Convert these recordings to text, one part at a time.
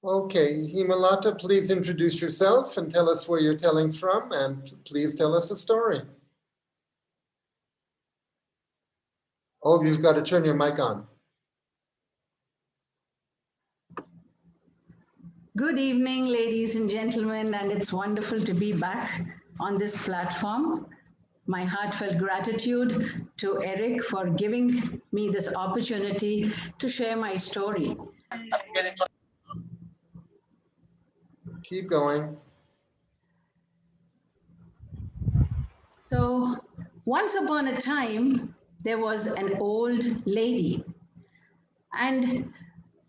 Okay, Hemalatha, please introduce yourself and tell us where you're telling from, and please tell us a story. Oh, you've got to turn your mic on. Good evening, ladies and gentlemen, and it's wonderful to be back on this platform. My heartfelt gratitude to Eric for giving me this opportunity to share my story. Keep going. So, once upon a time, there was an old lady, and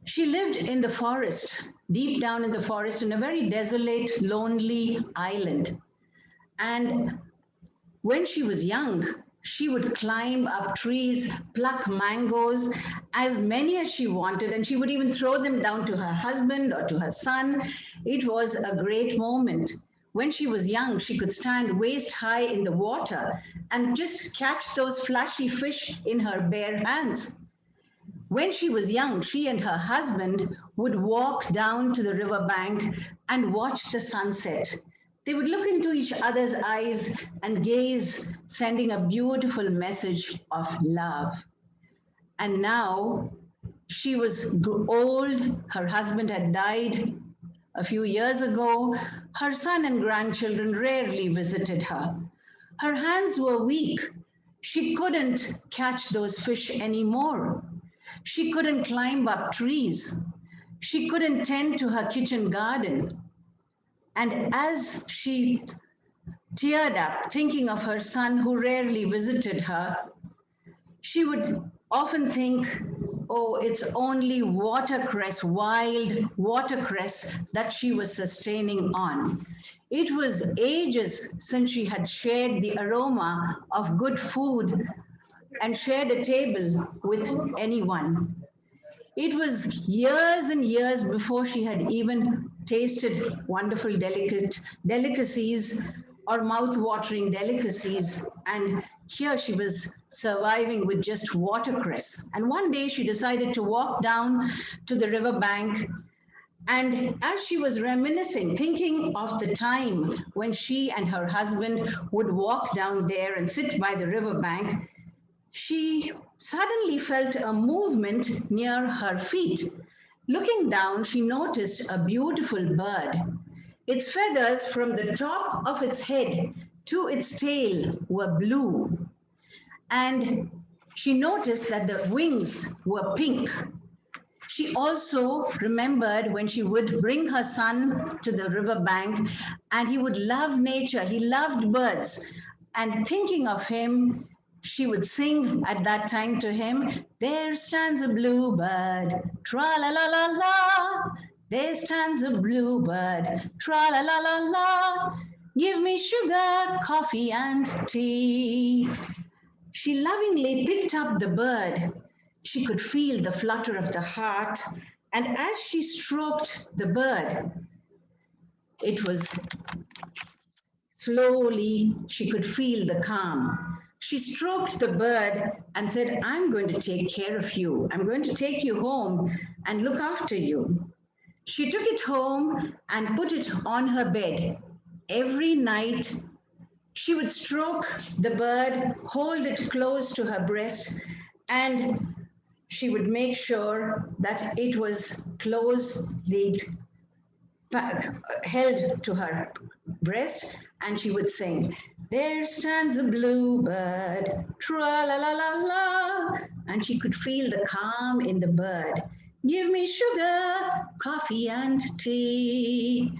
she lived in the forest, deep down in the forest, in a very desolate, lonely island. And when she was young, she would climb up trees, pluck mangoes, as many as she wanted, and she would even throw them down to her husband or to her son. It was a great moment. When she was young, she could stand waist high in the water and just catch those flashy fish in her bare hands. When she was young, she and her husband would walk down to the riverbank and watch the sunset. They would look into each other's eyes and gaze, sending a beautiful message of love. And now she was old, her husband had died a few years ago, her son and grandchildren rarely visited her. Her hands were weak. She couldn't catch those fish anymore. She couldn't climb up trees. She couldn't tend to her kitchen garden. And as she teared up, thinking of her son who rarely visited her, she would often think, oh, it's only watercress, wild watercress that she was sustaining on. It was ages since she had shared the aroma of good food and shared a table with anyone. It was years and years before she had even tasted wonderful delicacies or mouth-watering delicacies. And here she was surviving with just watercress. And one day she decided to walk down to the riverbank. And as she was reminiscing, thinking of the time when she and her husband would walk down there and sit by the riverbank, she suddenly felt a movement near her feet. Looking down, she noticed a beautiful bird. Its feathers from the top of its head to its tail were blue, and she noticed that the wings were pink. She also remembered when she would bring her son to the riverbank, and he would love nature, he loved birds. And thinking of him, she would sing at that time to him, there stands a bluebird, tra la la la la. There stands a bluebird, tra la la la la. Give me sugar, coffee, and tea. She lovingly picked up the bird. She could feel the flutter of the heart, and as she stroked the bird, it was slowly, she could feel the calm. She stroked the bird and said, I'm going to take care of you. I'm going to take you home and look after you. She took it home and put it on her bed. Every night, she would stroke the bird, hold it close to her breast, and she would make sure that it was closely held to her breast, and she would sing, there stands a bluebird, tra-la-la-la-la, and she could feel the calm in the bird. Give me sugar, coffee, and tea.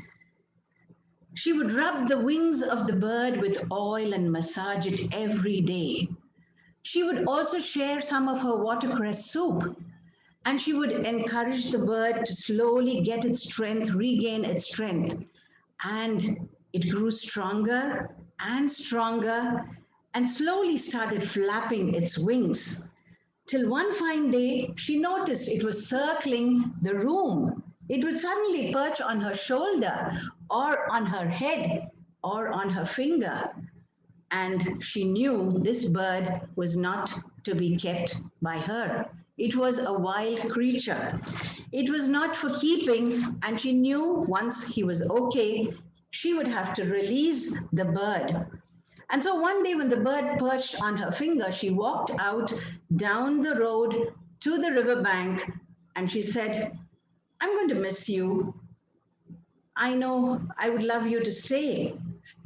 She would rub the wings of the bird with oil and massage it every day. She would also share some of her watercress soup, and she would encourage the bird to slowly get its strength, regain its strength. And it grew stronger and stronger and slowly started flapping its wings. Till one fine day, she noticed it was circling the room. It would suddenly perch on her shoulder or on her head or on her finger. And she knew this bird was not to be kept by her. It was a wild creature. It was not for keeping, and she knew once he was okay, she would have to release the bird. And so one day, when the bird perched on her finger, she walked out down the road to the riverbank and she said, I'm going to miss you. I know I would love you to stay.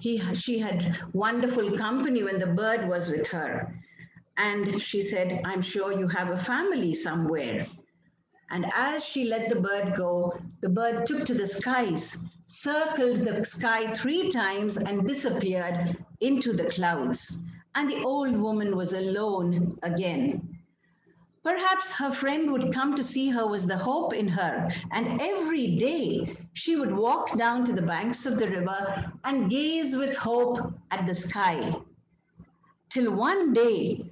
She had wonderful company when the bird was with her. And she said, I'm sure you have a family somewhere. And as she let the bird go, the bird took to the skies, circled the sky 3 times, and disappeared into the clouds. And the old woman was alone again. Perhaps her friend would come to see her was the hope in her, and every day she would walk down to the banks of the river and gaze with hope at the sky. Till one day,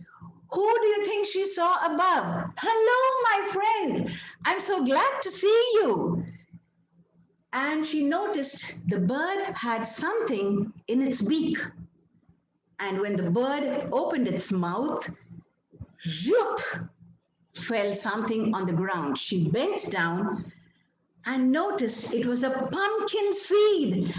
who do you think she saw above? Hello, my friend. I'm so glad to see you. And she noticed the bird had something in its beak. And when the bird opened its mouth, zoop, fell something on the ground. She bent down and noticed it was a pumpkin seed.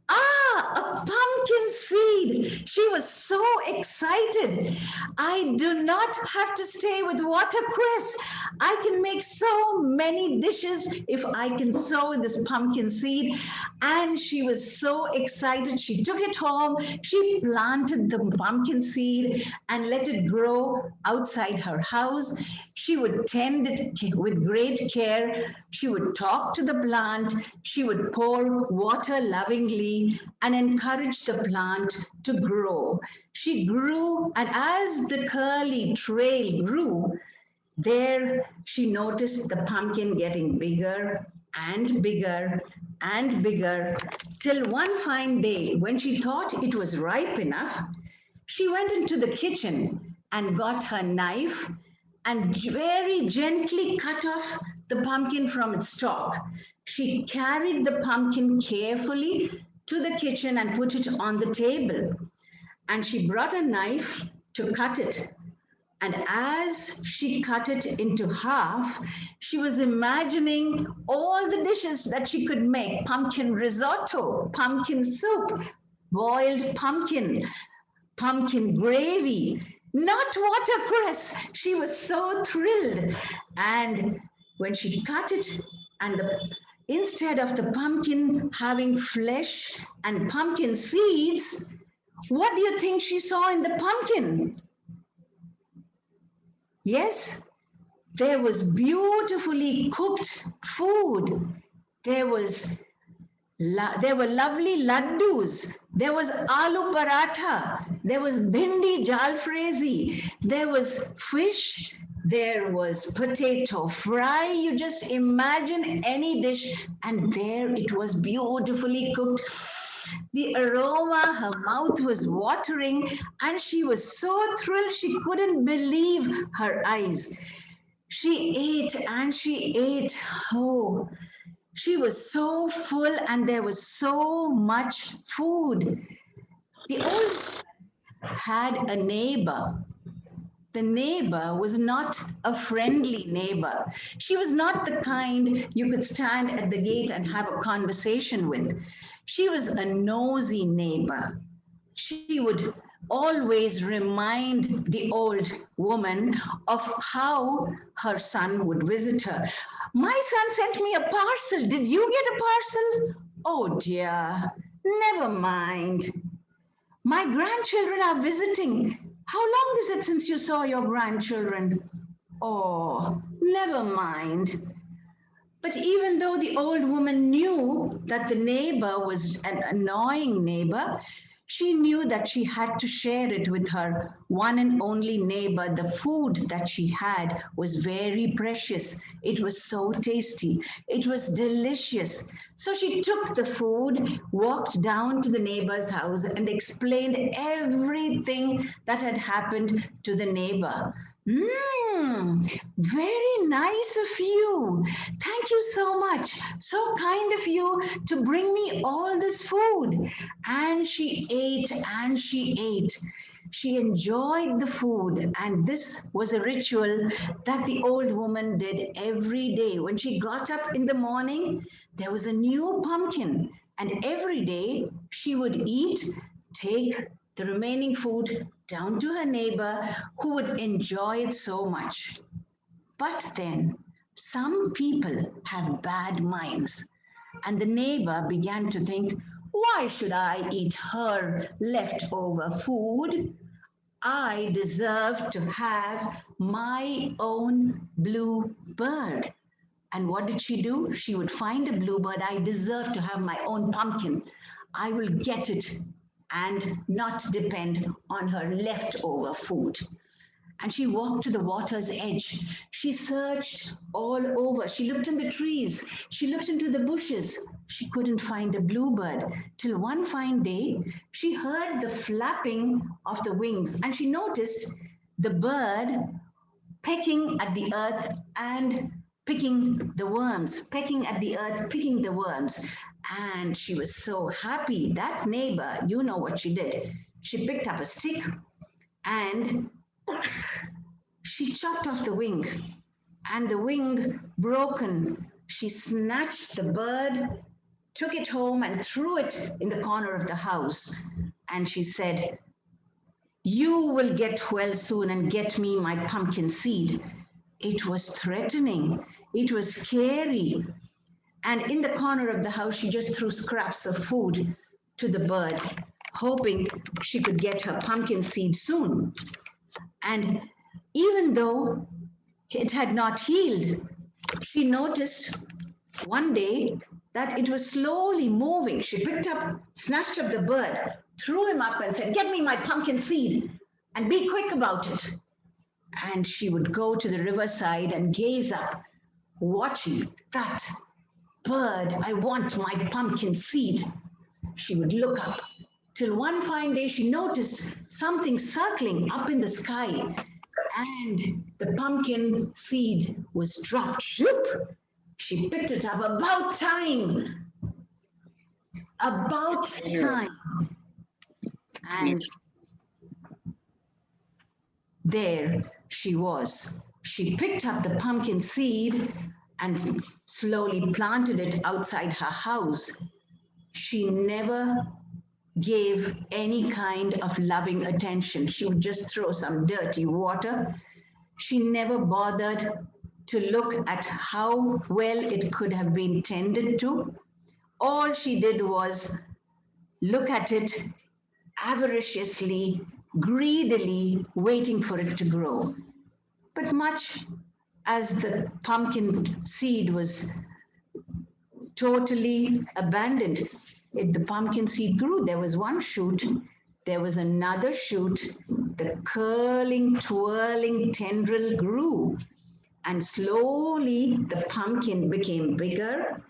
Ah, a pumpkin seed. She was so excited. I do not have to stay with watercress. I can make so many dishes if I can sow this pumpkin seed. And she was so excited. She took it home. She planted the pumpkin seed and let it grow outside her house. She would tend it with great care. She would talk to the plant. She would pour water lovingly and encourage the plant to grow. She grew, and as the curly trail grew, there she noticed the pumpkin getting bigger and bigger and bigger, till one fine day, when she thought it was ripe enough, she went into the kitchen and got her knife and very gently cut off the pumpkin from its stalk. She carried the pumpkin carefully to the kitchen and put it on the table. And she brought a knife to cut it. And as she cut it into half, she was imagining all the dishes that she could make: pumpkin risotto, pumpkin soup, boiled pumpkin, pumpkin gravy, not watercress. She was so thrilled. And when she cut it, and instead of the pumpkin having flesh and pumpkin seeds, what do you think she saw in the pumpkin? Yes, there was beautifully cooked food. There were lovely laddus. There was aloo paratha. There was bhindi jalfrezi. There was fish. There was potato fry. You just imagine any dish, and there it was beautifully cooked. The aroma, her mouth was watering, and she was so thrilled she couldn't believe her eyes. She ate and she ate. Oh, she was so full, and there was so much food. The old man had a neighbor. The neighbor was not a friendly neighbor. She was not the kind you could stand at the gate and have a conversation with. She was a nosy neighbor. She would always remind the old woman of how her son would visit her. My son sent me a parcel. Did you get a parcel? Oh dear, never mind. My grandchildren are visiting. How long is it since you saw your grandchildren? Oh, never mind. But even though the old woman knew that the neighbor was an annoying neighbor, she knew that she had to share it with her one and only neighbor. The food that she had was very precious. It was so tasty. It was delicious. So she took the food, walked down to the neighbor's house, and explained everything that had happened to the neighbor. Very nice of you. Thank you so much. So kind of you to bring me all this food. And she ate and she ate. She enjoyed the food, and this was a ritual that the old woman did every day. When she got up in the morning, there was a new pumpkin, and every day she would eat, take the remaining food down to her neighbor who would enjoy it so much. But then some people have bad minds, and the neighbor began to think, why should I eat her leftover food? I deserve to have my own blue bird. And what did she do? She would find a bluebird. I deserve to have my own pumpkin. I will get it and not depend on her leftover food. And she walked to the water's edge. She searched all over. She looked in the trees. She looked into the bushes. She couldn't find a bluebird till one fine day she heard the flapping of the wings and she noticed the bird pecking at the earth and picking the worms, pecking at the earth, picking the worms. And she was so happy. That neighbor, you know what she did. She picked up a stick and she chopped off the wing, and the wing broken. She snatched the bird, took it home, and threw it in the corner of the house. And she said, you will get well soon and get me my pumpkin seed. It was threatening. It was scary. And in the corner of the house, she just threw scraps of food to the bird, hoping she could get her pumpkin seed soon. And even though it had not healed, she noticed one day that it was slowly moving. She picked up, snatched up the bird, threw him up and said, get me my pumpkin seed and be quick about it. And she would go to the riverside and gaze up, watching that bird. I want my pumpkin seed. She would look up till one fine day she noticed something circling up in the sky, and the pumpkin seed was dropped. Shoop! She picked it up. About time. About time. And there she was. She picked up the pumpkin seed and slowly planted it outside her house. She never gave any kind of loving attention. She would just throw some dirty water. She never bothered to look at how well it could have been tended to. All she did was look at it avariciously, greedily, waiting for it to grow. But much as the pumpkin seed was totally abandoned, the pumpkin seed grew. There was one shoot, there was another shoot, the curling, twirling tendril grew, and slowly the pumpkin became bigger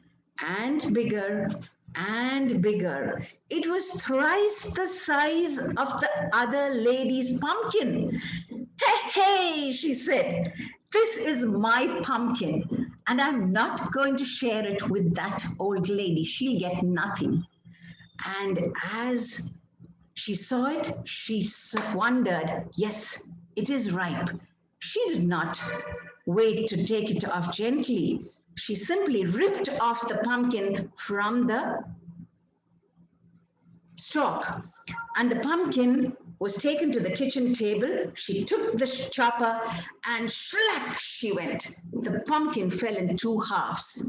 and bigger and bigger. It was thrice the size of the other lady's pumpkin. Hey, hey, she said, this is my pumpkin, and I'm not going to share it with that old lady. She'll get nothing. And as she saw it, she wondered, yes, it is ripe. She did not wait to take it off gently. She simply ripped off the pumpkin from the stalk, and the pumpkin was taken to the kitchen table. She took the chopper and slack she went. The pumpkin fell in two halves,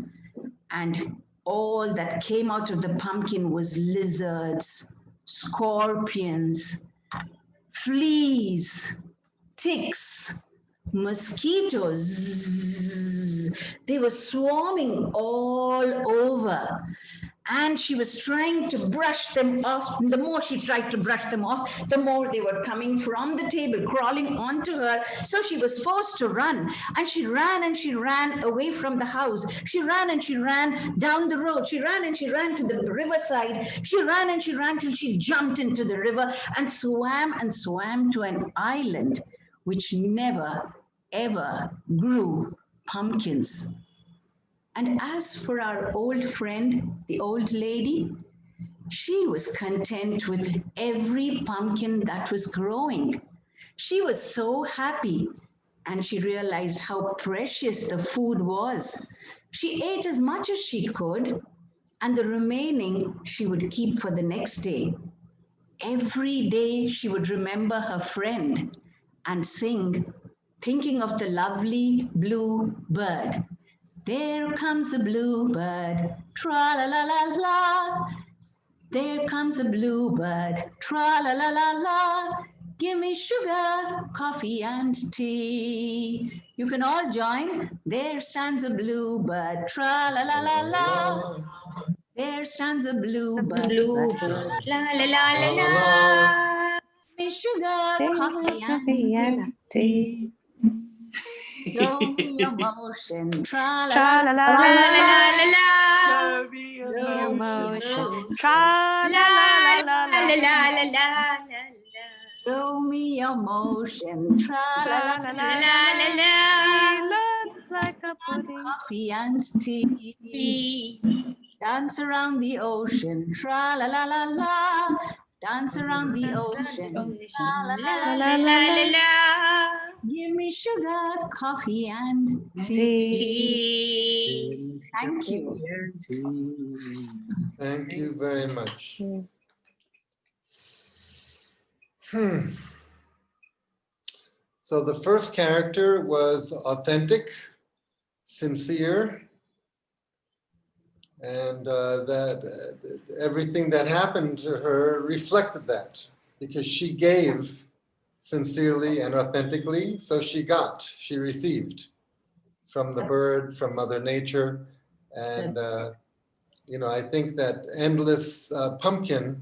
and all that came out of the pumpkin was lizards, scorpions, fleas, ticks, mosquitoes. They were swarming all over. And she was trying to brush them off. And the more she tried to brush them off, the more they were coming from the table, crawling onto her. So she was forced to run. And she ran away from the house. She ran and she ran down the road. She ran and she ran to the riverside. She ran and she ran till she jumped into the river and swam to an island which never, ever grew pumpkins. And as for our old friend, the old lady, She was content with every pumpkin that was growing. She was so happy, and she realized how precious the food was. She ate as much as she could, and the remaining she would keep for the next day. Every day she would remember her friend and sing, thinking of the lovely blue bird. There comes a bluebird, tra la la la la. There comes a bluebird, tra la la la la. Give me sugar, coffee, and tea. You can all join. There stands a bluebird, tra la la la la. There stands a bluebird, Bluebird, la la la la La, la, la. la. give me sugar, coffee, and tea. Show me your motion, tra la la Tra la la la La la la la. la la la. Show me Show your me your motion. motion. Tra La la la la la la la la. la la la la. Show me your motion, tra la la Tra la La la la la la la. la. She looks like a pudding. coffee and tea. Dance around the ocean, tra la la la la. Dance around the ocean, la la La la La la. la la la la la. la. Give me sugar, coffee, and Tea. Tea. thank you. Thank you very much. So the first character was authentic, sincere, and everything that happened to her reflected that, because she gave sincerely and authentically, so she received from the bird, from Mother Nature, and I think that endless pumpkin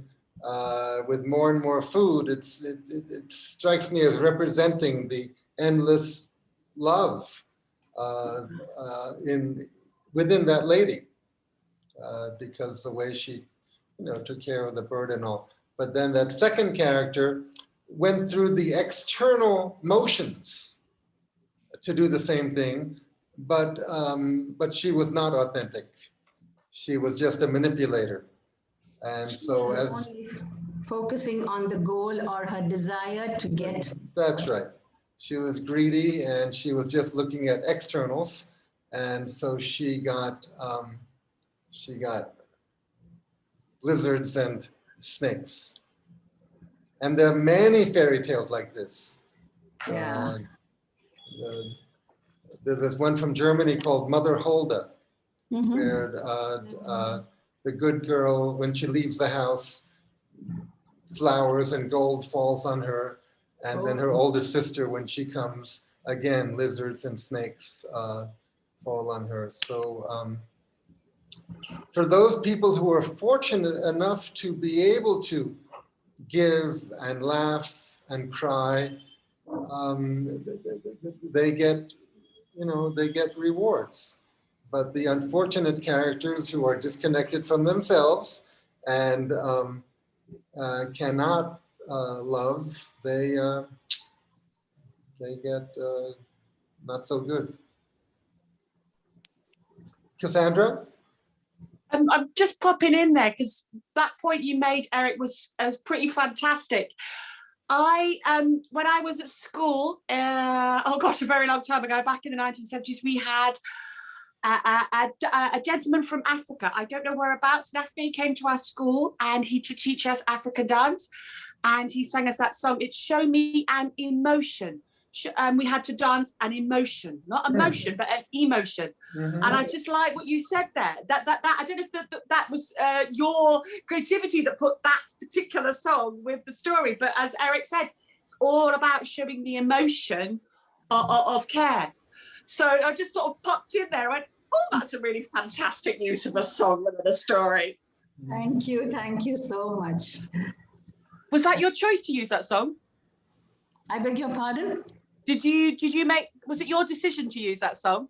with more and more food, it strikes me as representing the endless love within that lady, because the way she, took care of the bird and all. But then that second character went through the external motions to do the same thing, but she was not authentic. She was just a manipulator. And so was as only focusing on the goal or her desire to get. that's right. She was greedy and she was just looking at externals. And so she got lizards and snakes. And there are many fairy tales like this. Yeah. There's one from Germany called Mother Hulda, Mhm. where the good girl, when she leaves the house, flowers and gold falls on her. And then her older sister, when she comes, again, lizards and snakes fall on her. So for those people who are fortunate enough to be able to give and laugh and cry, they get rewards. But the unfortunate characters who are disconnected from themselves and cannot love, they get not so good. Cassandra? I'm just popping in there because that point you made, Eric, was pretty fantastic. When I was at school, oh gosh, a very long time ago, back in the 1970s, we had a gentleman from Africa. I don't know whereabouts in Africa. He came to our school and to teach us African dance, and he sang us that song. It's "Show Me an Emotion." We had to dance an emotion, not emotion, but an emotion. Mm-hmm. And I just like what you said there. That I don't know if that was your creativity that put that particular song with the story. But as Eric said, it's all about showing the emotion of care. So I just sort of popped in there and went, oh, that's a really fantastic use of a song within a story. Thank you so much. Was that your choice to use that song? I beg your pardon? Did you make, was it your decision to use that song?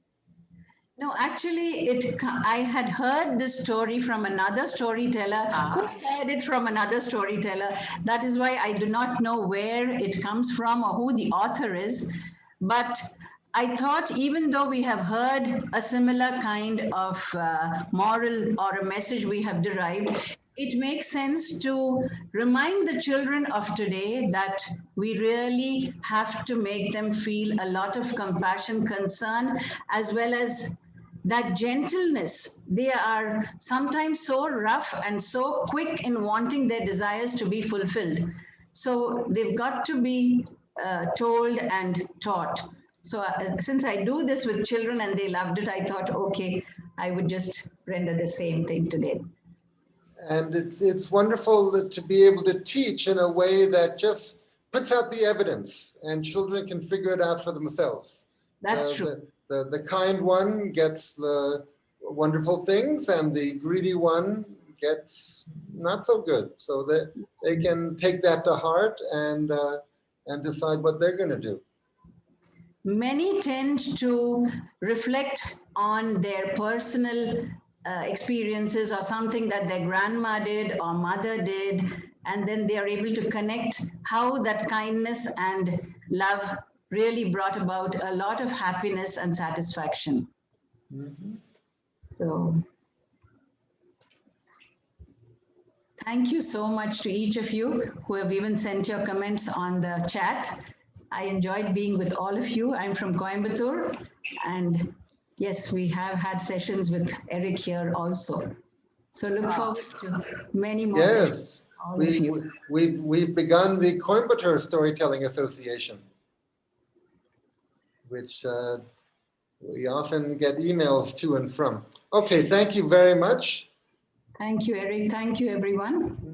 No, actually, I had heard this story from another storyteller who heard it from another storyteller. That is why I do not know where it comes from or who the author is. But I thought, even though we have heard a similar kind of moral or a message we have derived, it makes sense to remind the children of today that we really have to make them feel a lot of compassion, concern, as well as that gentleness. They are sometimes so rough and so quick in wanting their desires to be fulfilled. So they've got to be told and taught. So since I do this with children and they loved it, I thought, okay, I would just render the same thing today. And it's wonderful to be able to teach in a way that just puts out the evidence and children can figure it out for themselves. That's true. The kind one gets the wonderful things and the greedy one gets not so good. So that they can take that to heart and decide what they're going to do. Many tend to reflect on their personal experiences or something that their grandma did or mother did, and then they are able to connect how that kindness and love really brought about a lot of happiness and satisfaction. Mm-hmm. So thank you so much to each of you who have even sent your comments on the chat. I enjoyed being with all of you. I'm from Coimbatore, and yes, we have had sessions with Eric here also. So look forward to many more sessions. Yes, we've begun the Coimbatore Storytelling Association, which we often get emails to and from. Okay, thank you very much. Thank you, Eric. Thank you, everyone.